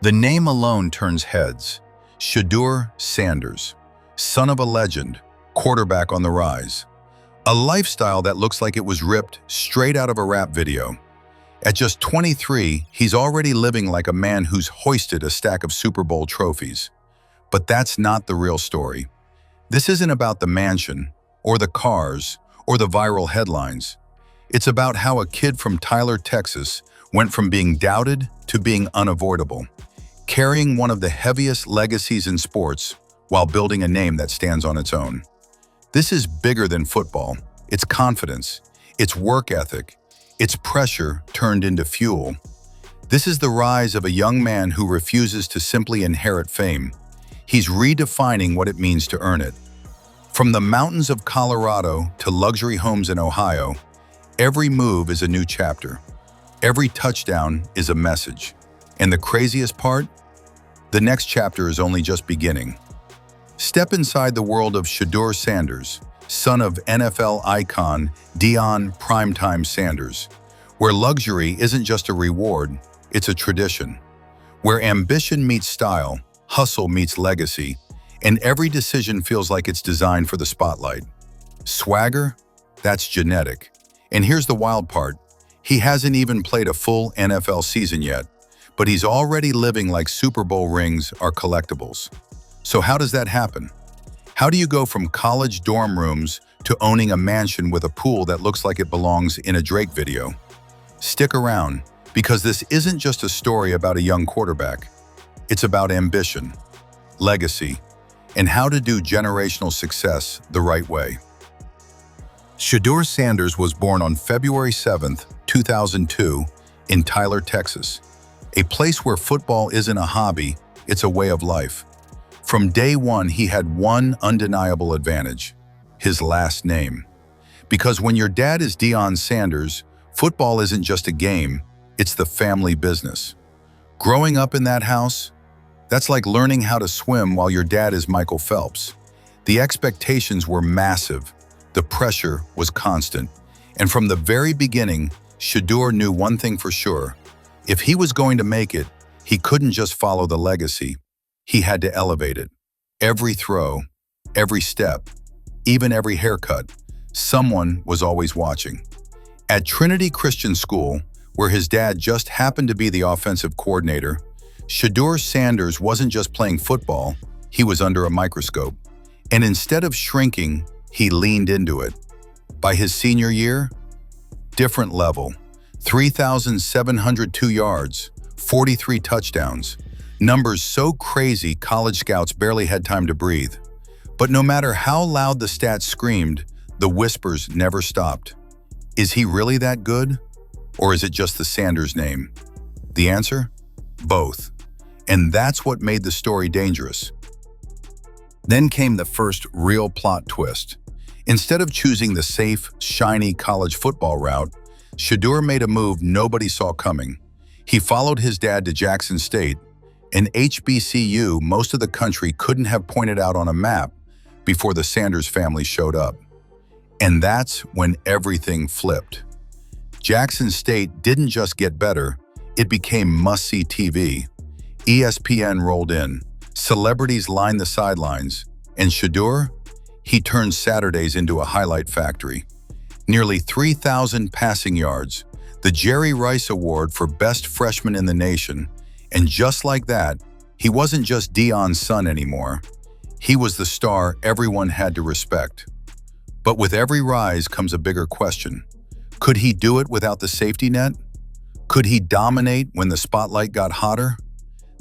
The name alone turns heads. Shedeur Sanders, son of a legend, quarterback on the rise. A lifestyle that looks like it was ripped straight out of a rap video. At just 23, he's already living like a man who's hoisted a stack of Super Bowl trophies. But that's not the real story. This isn't about the mansion, or the cars, or the viral headlines. It's about how a kid from Tyler, Texas, went from being doubted to being unavoidable, carrying one of the heaviest legacies in sports while building a name that stands on its own. This is bigger than football. It's confidence, it's work ethic, it's pressure turned into fuel. This is the rise of a young man who refuses to simply inherit fame. He's redefining what it means to earn it. From the mountains of Colorado to luxury homes in Ohio, every move is a new chapter. Every touchdown is a message. And the craziest part? The next chapter is only just beginning. Step inside the world of Shedeur Sanders, son of NFL icon Deion "Primetime" Sanders, where luxury isn't just a reward, it's a tradition. Where ambition meets style, hustle meets legacy, and every decision feels like it's designed for the spotlight. Swagger? That's genetic. And here's the wild part. He hasn't even played a full NFL season yet, but he's already living like Super Bowl rings are collectibles. So how does that happen? How do you go from college dorm rooms to owning a mansion with a pool that looks like it belongs in a Drake video? Stick around, because this isn't just a story about a young quarterback. It's about ambition, legacy, and how to do generational success the right way. Shedeur Sanders was born on February 7, 2002, in Tyler, Texas, a place where football isn't a hobby, it's a way of life. From day one, he had one undeniable advantage: his last name. Because when your dad is Deion Sanders, football isn't just a game, it's the family business. Growing up in that house, that's like learning how to swim while your dad is Michael Phelps. The expectations were massive, the pressure was constant, and from the very beginning, Shedeur knew one thing for sure. If he was going to make it, he couldn't just follow the legacy. He had to elevate it. Every throw, every step, even every haircut, someone was always watching. At Trinity Christian School, where his dad just happened to be the offensive coordinator, Shedeur Sanders wasn't just playing football, he was under a microscope. And instead of shrinking, he leaned into it. By his senior year, different level. 3,702 yards, 43 touchdowns. Numbers so crazy college scouts barely had time to breathe. But no matter how loud the stats screamed, the whispers never stopped. Is he really that good? Or is it just the Sanders name? The answer? Both. And that's what made the story dangerous. Then came the first real plot twist. Instead of choosing the safe, shiny college football route, Shedeur made a move nobody saw coming. He followed his dad to Jackson State, an HBCU most of the country couldn't have pointed out on a map before the Sanders family showed up. And that's when everything flipped. Jackson State didn't just get better, it became must-see TV. ESPN rolled in, celebrities lined the sidelines, and Shedeur? He turned Saturdays into a highlight factory. Nearly 3,000 passing yards, the Jerry Rice Award for Best Freshman in the nation, and just like that, he wasn't just Deion's son anymore. He was the star everyone had to respect. But with every rise comes a bigger question. Could he do it without the safety net? Could he dominate when the spotlight got hotter?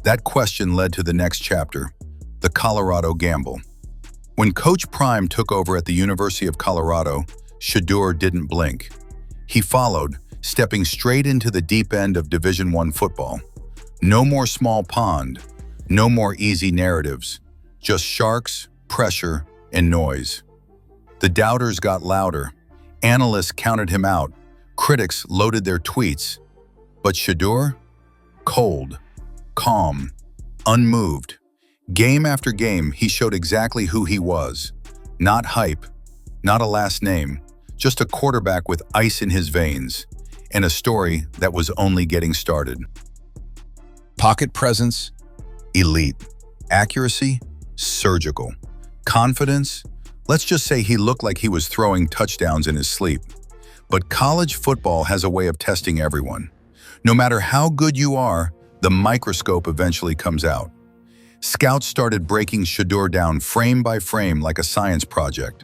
That question led to the next chapter, the Colorado gamble. When Coach Prime took over at the University of Colorado, Shedeur didn't blink. He followed, stepping straight into the deep end of Division I football. No more small pond, no more easy narratives, just sharks, pressure, and noise. The doubters got louder. Analysts counted him out. Critics loaded their tweets. But Shedeur? Cold, calm, unmoved. Game after game, he showed exactly who he was. Not hype, not a last name, just a quarterback with ice in his veins, and a story that was only getting started. Pocket presence, elite. Accuracy, surgical. Confidence, let's just say he looked like he was throwing touchdowns in his sleep. But college football has a way of testing everyone. No matter how good you are, the microscope eventually comes out. Scouts started breaking Shedeur down frame by frame like a science project.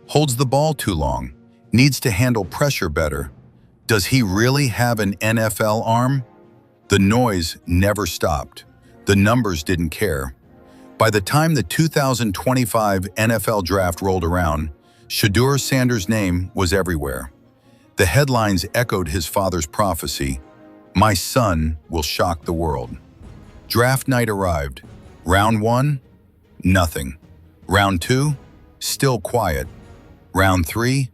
Holds the ball too long, needs to handle pressure better. Does he really have an NFL arm? The noise never stopped. The numbers didn't care. By the time the 2025 NFL draft rolled around, Shedeur Sanders' name was everywhere. The headlines echoed his father's prophecy, "My son will shock the world." Draft night arrived. Round 1, nothing. Round 2, still quiet. Round 3,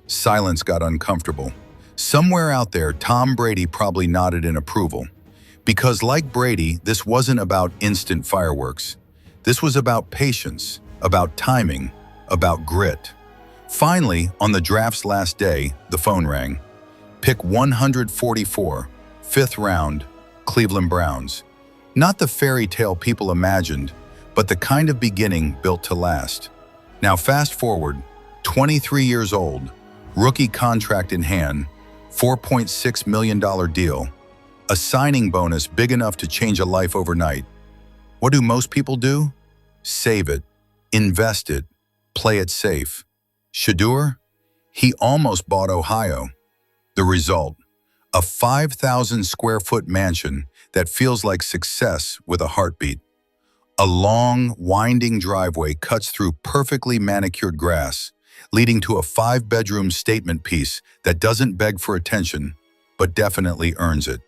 silence got uncomfortable. Somewhere out there, Tom Brady probably nodded in approval. Because like Brady, this wasn't about instant fireworks. This was about patience, about timing, about grit. Finally, on the draft's last day, the phone rang. Pick 144, 5th round, Cleveland Browns. Not the fairy tale people imagined, but the kind of beginning built to last. Now fast forward, 23 years old, rookie contract in hand, $4.6 million deal, a signing bonus big enough to change a life overnight. What do most people do? Save it, invest it, play it safe. Shedeur? He almost bought Ohio. The result, a 5,000 square foot mansion that feels like success with a heartbeat. A long, winding driveway cuts through perfectly manicured grass, leading to a 5-bedroom statement piece that doesn't beg for attention, but definitely earns it.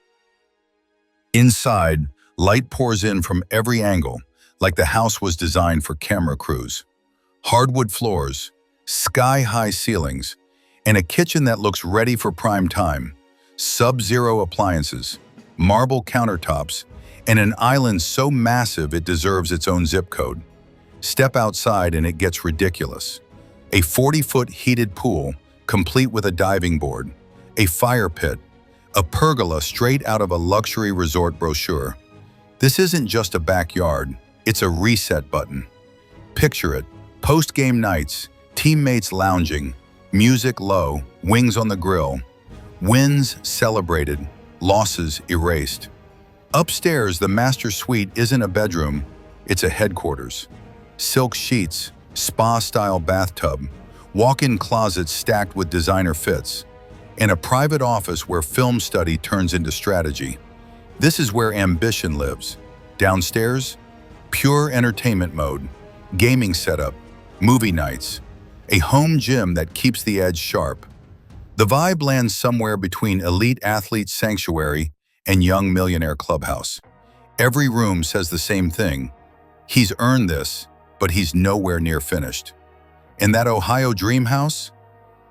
Inside, light pours in from every angle, like the house was designed for camera crews. Hardwood floors, sky-high ceilings, and a kitchen that looks ready for prime time. Sub-zero appliances, marble countertops, and an island so massive it deserves its own zip code. Step outside and it gets ridiculous. A 40-foot heated pool, complete with a diving board, a fire pit, a pergola straight out of a luxury resort brochure. This isn't just a backyard, it's a reset button. Picture it, post-game nights, teammates lounging, music low, wings on the grill, wins celebrated, losses erased. Upstairs, the master suite isn't a bedroom, it's a headquarters. Silk sheets, spa-style bathtub, walk-in closets stacked with designer fits, and a private office where film study turns into strategy. This is where ambition lives. Downstairs, pure entertainment mode, gaming setup, movie nights, a home gym that keeps the edge sharp. The vibe lands somewhere between elite athlete sanctuary and young millionaire clubhouse. Every room says the same thing. He's earned this, but he's nowhere near finished. And that Ohio dream house?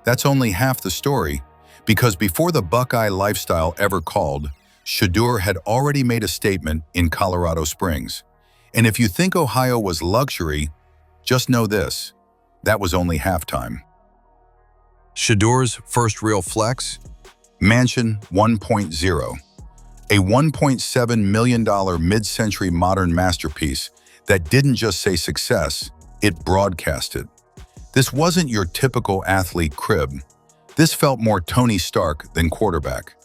That's only half the story, because before the Buckeye lifestyle ever called, Shedeur had already made a statement in Colorado Springs. And if you think Ohio was luxury, just know this, that was only halftime. Shedeur's first real flex? Mansion 1.0. A $1.7 million mid-century modern masterpiece that didn't just say success, it broadcasted. This wasn't your typical athlete crib. This felt more Tony Stark than quarterback.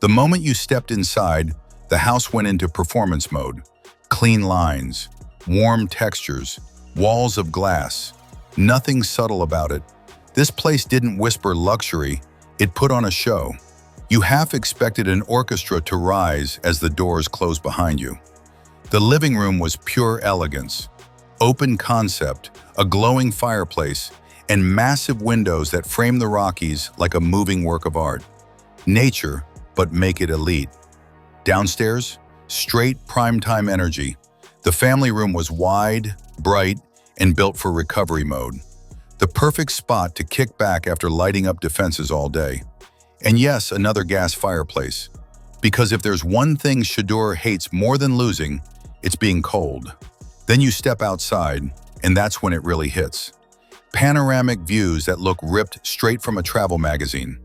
The moment you stepped inside, the house went into performance mode. Clean lines, warm textures, walls of glass. Nothing subtle about it. This place didn't whisper luxury, it put on a show. You half expected an orchestra to rise as the doors closed behind you. The living room was pure elegance. Open concept, a glowing fireplace, and massive windows that frame the Rockies like a moving work of art. Nature, but make it elite. Downstairs, straight primetime energy. The family room was wide, bright, and built for recovery mode. The perfect spot to kick back after lighting up defenses all day. And yes, another gas fireplace. Because if there's one thing Shedeur hates more than losing, it's being cold. Then you step outside, and that's when it really hits. Panoramic views that look ripped straight from a travel magazine.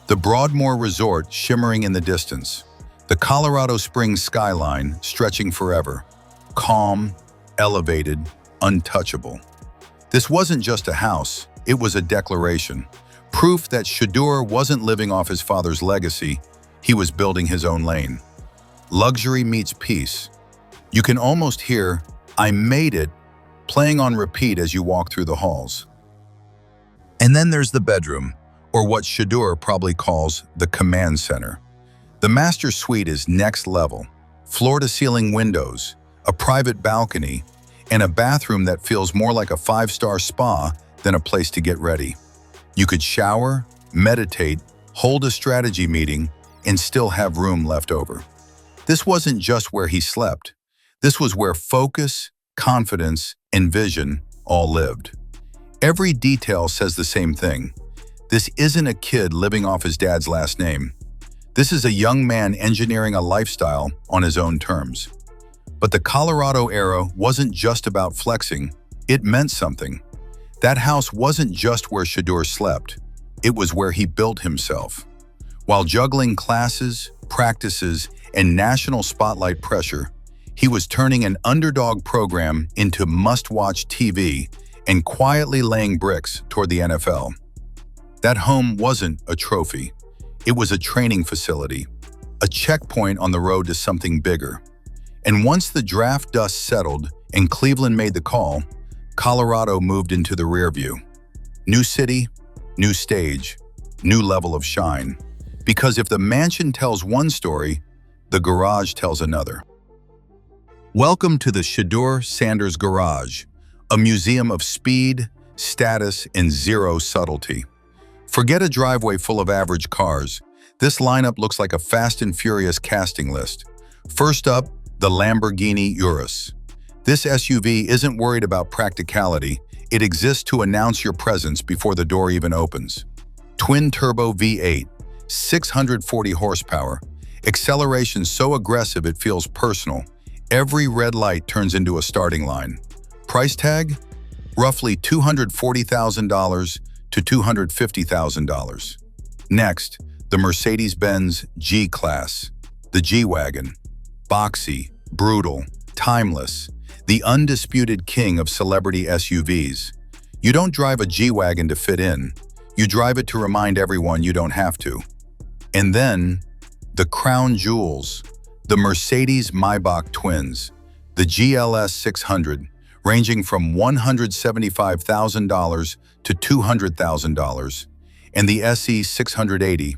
The Broadmoor Resort shimmering in the distance. The Colorado Springs skyline stretching forever, calm, elevated, untouchable. This wasn't just a house, it was a declaration. Proof that Shedeur wasn't living off his father's legacy, he was building his own lane. Luxury meets peace. You can almost hear, "I made it," playing on repeat as you walk through the halls. And then there's the bedroom, or what Shedeur probably calls the command center. The master suite is next level, floor-to-ceiling windows, a private balcony, and a bathroom that feels more like a five-star spa than a place to get ready. You could shower, meditate, hold a strategy meeting, and still have room left over. This wasn't just where he slept. This was where focus, confidence, and vision all lived. Every detail says the same thing. This isn't a kid living off his dad's last name. This is a young man engineering a lifestyle on his own terms. But the Colorado era wasn't just about flexing, it meant something. That house wasn't just where Shedeur slept, it was where he built himself. While juggling classes, practices, and national spotlight pressure, he was turning an underdog program into must-watch TV and quietly laying bricks toward the NFL. That home wasn't a trophy. It was a training facility, a checkpoint on the road to something bigger. And once the draft dust settled and Cleveland made the call, Colorado moved into the rearview. New city, new stage, new level of shine. Because if the mansion tells one story, the garage tells another. Welcome to the Shedeur Sanders Garage, a museum of speed, status, and zero subtlety. Forget a driveway full of average cars. This lineup looks like a Fast and Furious casting list. First up, the Lamborghini Urus. This SUV isn't worried about practicality. It exists to announce your presence before the door even opens. Twin-turbo V8, 640 horsepower, acceleration so aggressive it feels personal. Every red light turns into a starting line. Price tag? Roughly $240,000 to $250,000. Next, the Mercedes-Benz G-Class, the G-Wagon. Boxy, brutal, timeless, the undisputed king of celebrity SUVs. You don't drive a G-Wagon to fit in, you drive it to remind everyone you don't have to. And then, the crown jewels, the Mercedes-Maybach twins, the GLS 600, ranging from $175,000 to $200,000, and the SE 680.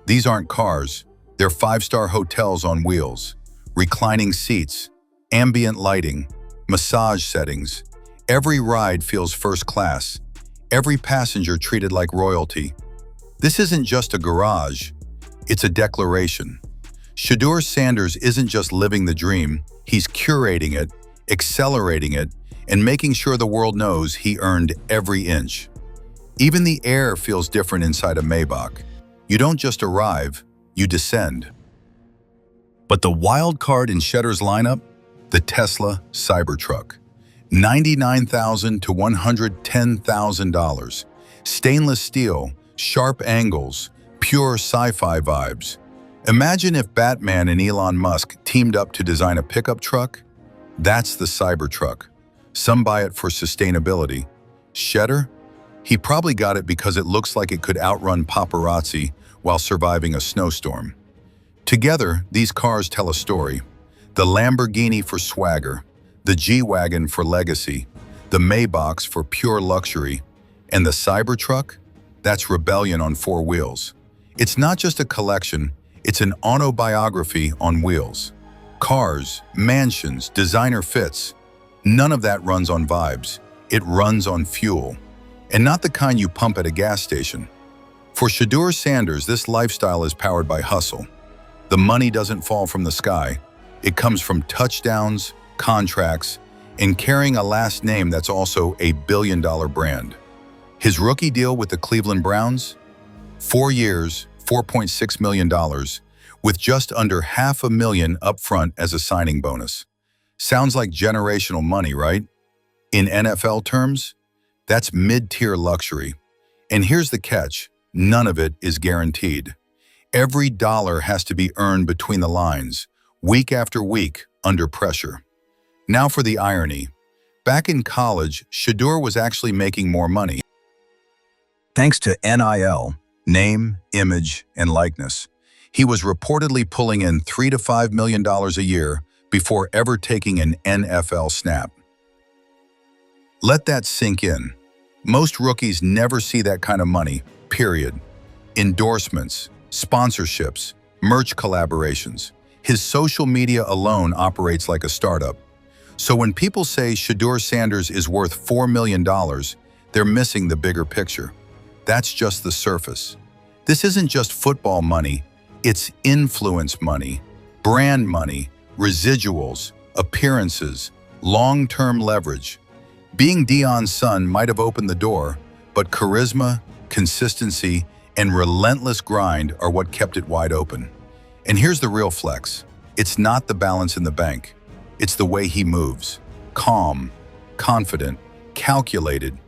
These aren't cars, they're five-star hotels on wheels, reclining seats, ambient lighting, massage settings. Every ride feels first class, every passenger treated like royalty. This isn't just a garage, it's a declaration. Shedeur Sanders isn't just living the dream, he's curating it, accelerating it, and making sure the world knows he earned every inch. Even the air feels different inside a Maybach. You don't just arrive, you descend. But the wild card in Shedeur's lineup? The Tesla Cybertruck. $99,000 to $110,000. Stainless steel, sharp angles, pure sci-fi vibes. Imagine if Batman and Elon Musk teamed up to design a pickup truck. That's the Cybertruck. Some buy it for sustainability. Shedeur? He probably got it because it looks like it could outrun paparazzi while surviving a snowstorm. Together, these cars tell a story. The Lamborghini for swagger, the G-Wagon for legacy, the Maybach for pure luxury, and the Cybertruck? That's rebellion on four wheels. It's not just a collection, it's an autobiography on wheels. Cars, mansions, designer fits. None of that runs on vibes. It runs on fuel. And not the kind you pump at a gas station. For Shedeur Sanders, this lifestyle is powered by hustle. The money doesn't fall from the sky. It comes from touchdowns, contracts, and carrying a last name that's also a billion-dollar brand. His rookie deal with the Cleveland Browns? 4 years, $4.6 million, with just under $500,000 upfront as a signing bonus. Sounds like generational money, right? In NFL terms, that's mid-tier luxury. And here's the catch, none of it is guaranteed. Every dollar has to be earned between the lines, week after week, under pressure. Now for the irony. Back in college, Shedeur was actually making more money. Thanks to NIL, name, image, and likeness, he was reportedly pulling in $3 to $5 million a year before ever taking an NFL snap. Let that sink in. Most rookies never see that kind of money, period. Endorsements, sponsorships, merch collaborations. His social media alone operates like a startup. So when people say Shedeur Sanders is worth $4 million, they're missing the bigger picture. That's just the surface. This isn't just football money, it's influence money, brand money, residuals, appearances, long-term leverage. Being Deion's son might have opened the door, but charisma, consistency, and relentless grind are what kept it wide open. And here's the real flex. It's not the balance in the bank. It's the way he moves. Calm, confident, calculated.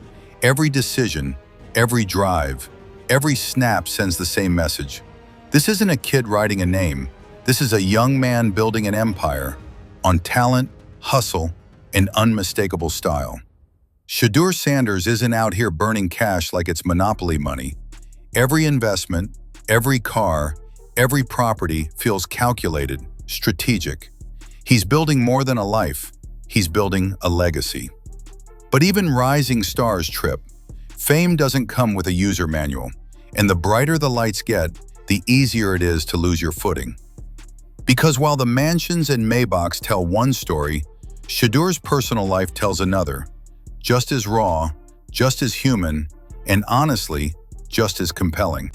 Every decision, every drive, every snap sends the same message. This isn't a kid writing a name. This is a young man building an empire on talent, hustle, and unmistakable style. Shedeur Sanders isn't out here burning cash like it's monopoly money. Every investment, every car, every property feels calculated, strategic. He's building more than a life. He's building a legacy. But even rising stars trip. Fame doesn't come with a user manual, and the brighter the lights get, the easier it is to lose your footing. Because while the mansions and Maybachs tell one story, Shedeur's personal life tells another, just as raw, just as human, and honestly, just as compelling.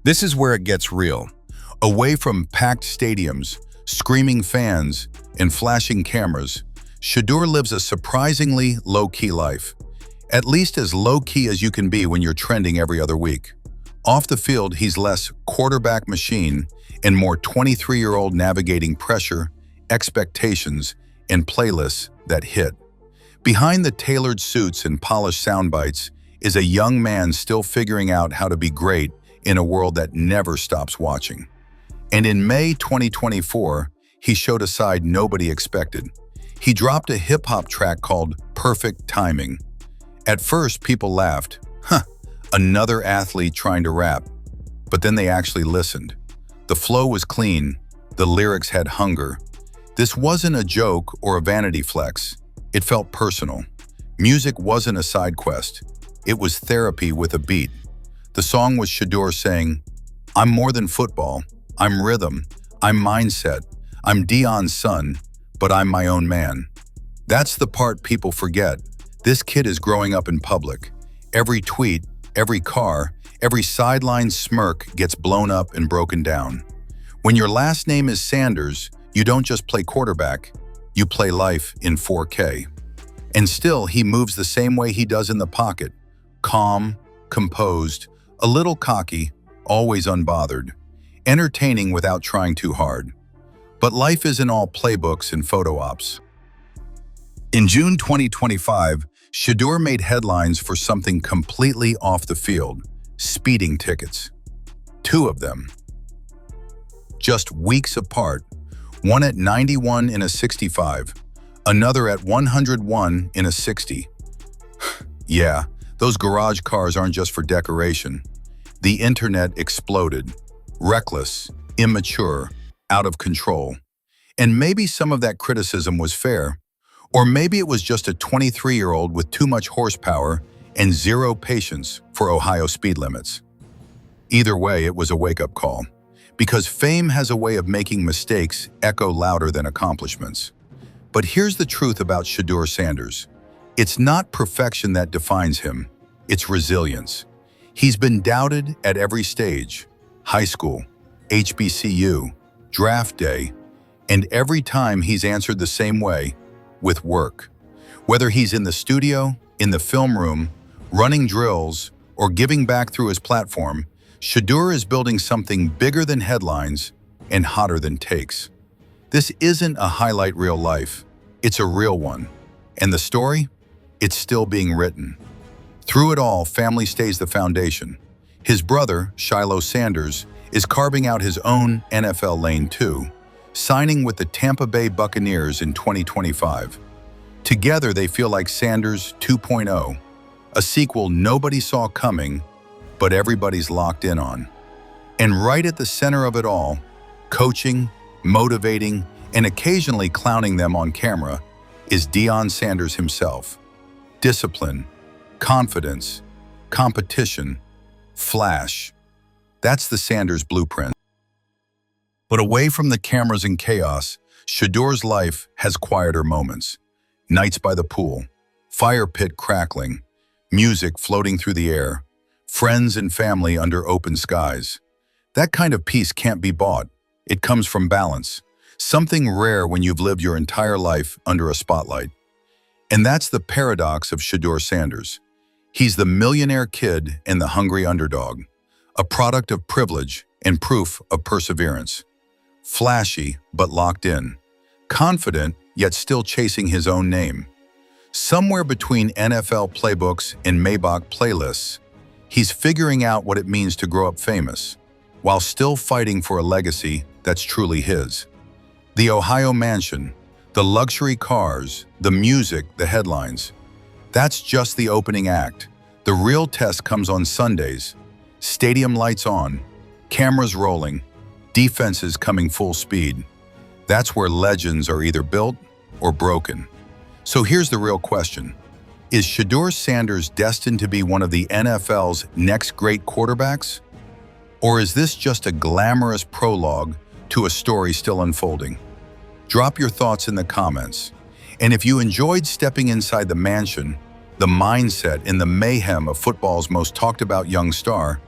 This is where it gets real. Away from packed stadiums, screaming fans, and flashing cameras, Shedeur lives a surprisingly low-key life. At least as low-key as you can be when you're trending every other week. Off the field, he's less quarterback machine and more 23-year-old navigating pressure, expectations, and playlists that hit. Behind the tailored suits and polished sound bites is a young man still figuring out how to be great in a world that never stops watching. And in May 2024, he showed a side nobody expected. He dropped a hip-hop track called Perfect Timing. At first, people laughed, another athlete trying to rap. But then they actually listened. The flow was clean, the lyrics had hunger. This wasn't a joke or a vanity flex. It felt personal. Music wasn't a side quest. It was therapy with a beat. The song was Shedeur saying, "I'm more than football. I'm rhythm. I'm mindset. I'm Deion's son, but I'm my own man." That's the part people forget. This kid is growing up in public. Every tweet, every car, every sideline smirk gets blown up and broken down. When your last name is Sanders, you don't just play quarterback, you play life in 4K. And still, he moves the same way he does in the pocket. Calm, composed, a little cocky, always unbothered. Entertaining without trying too hard. But life isn't all playbooks and photo ops. In June 2025, Shedeur made headlines for something completely off the field, speeding tickets. 2 of them. Just weeks apart, one at 91 in a 65, another at 101 in a 60. Yeah, those garage cars aren't just for decoration. The internet exploded. Reckless, immature, out of control. And maybe some of that criticism was fair. Or maybe it was just a 23-year-old with too much horsepower and zero patience for Ohio speed limits. Either way, it was a wake-up call. Because fame has a way of making mistakes echo louder than accomplishments. But here's the truth about Shedeur Sanders. It's not perfection that defines him. It's resilience. He's been doubted at every stage. High school, HBCU, draft day, and every time he's answered the same way, with work. Whether he's in the studio, in the film room, running drills, or giving back through his platform, Shedeur is building something bigger than headlines and hotter than takes. This isn't a highlight reel life, it's a real one. And the story? It's still being written. Through it all, family stays the foundation. His brother, Shedeur Sanders, is carving out his own NFL lane too, signing with the Tampa Bay Buccaneers in 2025. Together, they feel like Sanders 2.0, a sequel nobody saw coming, but everybody's locked in on. And right at the center of it all, coaching, motivating, and occasionally clowning them on camera, is Deion Sanders himself. Discipline, confidence, competition, flash. That's the Sanders blueprint. But away from the cameras and chaos, Shedeur's life has quieter moments. Nights by the pool, fire pit crackling, music floating through the air, friends and family under open skies. That kind of peace can't be bought. It comes from balance, something rare when you've lived your entire life under a spotlight. And that's the paradox of Shedeur Sanders. He's the millionaire kid and the hungry underdog, a product of privilege and proof of perseverance. Flashy, but locked in. Confident, yet still chasing his own name. Somewhere between NFL playbooks and Maybach playlists, he's figuring out what it means to grow up famous, while still fighting for a legacy that's truly his. The Ohio mansion, the luxury cars, the music, the headlines. That's just the opening act. The real test comes on Sundays. Stadium lights on, cameras rolling, defenses coming full speed. That's where legends are either built or broken. So here's the real question. Is Shedeur Sanders destined to be one of the NFL's next great quarterbacks? Or is this just a glamorous prologue to a story still unfolding? Drop your thoughts in the comments. And if you enjoyed stepping inside the mansion, the mindset, and the mayhem of football's most talked about young star,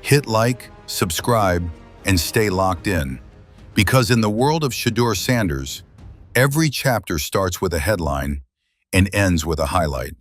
hit like, subscribe, and stay locked in. Because in the world of Shedeur Sanders, every chapter starts with a headline and ends with a highlight.